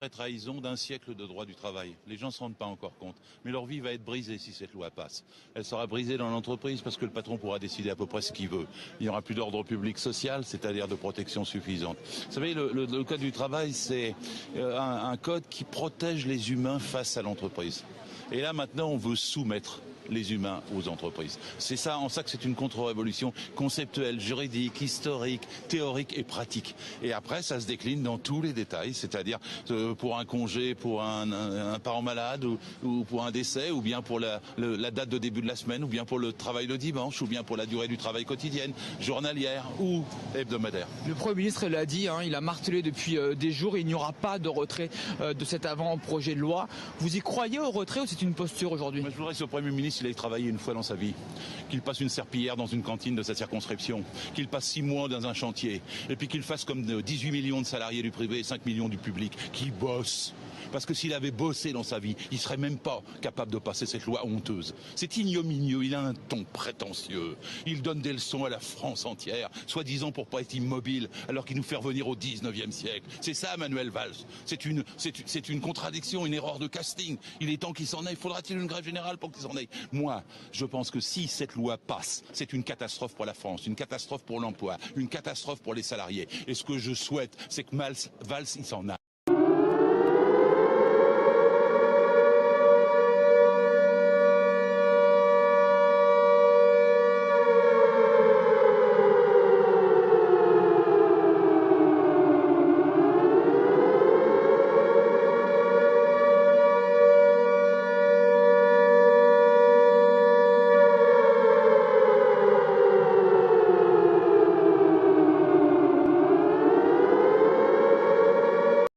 Trahison d'un siècle de droit du travail. Les gens ne se rendent pas encore compte. Mais leur vie va être brisée si cette loi passe. Elle sera brisée dans l'entreprise parce que le patron pourra décider à peu près ce qu'il veut. Il n'y aura plus d'ordre public social, c'est-à-dire de protection suffisante. Vous savez, le code du travail, c'est un code qui protège les humains face à l'entreprise. Et là, maintenant, on veut soumettre les humains aux entreprises. C'est ça, en ça que c'est une contre-révolution conceptuelle, juridique, historique, théorique et pratique. Et après, ça se décline dans tous les détails, c'est-à-dire pour un congé, pour un parent malade ou pour un décès, ou bien pour la date de début de la semaine, ou bien pour le travail le dimanche, ou bien pour la durée du travail quotidienne, journalière ou hebdomadaire. Le Premier ministre l'a dit, il a martelé depuis des jours, il n'y aura pas de retrait de cet avant-projet de loi. Vous y croyez au retrait ou c'est une posture aujourd'hui? Je voudrais que ce Premier ministre il ait travaillé une fois dans sa vie, qu'il passe une serpillière dans une cantine de sa circonscription, qu'il passe 6 mois dans un chantier, et puis qu'il fasse comme 18 millions de salariés du privé et 5 millions du public, qu'il bosse. Parce que s'il avait bossé dans sa vie, il serait même pas capable de passer cette loi honteuse. C'est ignominieux, il a un ton prétentieux. Il donne des leçons à la France entière, soi-disant pour pas être immobile, alors qu'il nous fait revenir au 19e siècle. C'est ça, Manuel Valls. C'est une contradiction, une erreur de casting. Il est temps qu'il s'en aille. Faudra-t-il une grève générale pour qu'il s'en aille? Moi, je pense que si cette loi passe, c'est une catastrophe pour la France, une catastrophe pour l'emploi, une catastrophe pour les salariés. Et ce que je souhaite, c'est que Valls, il s'en aille.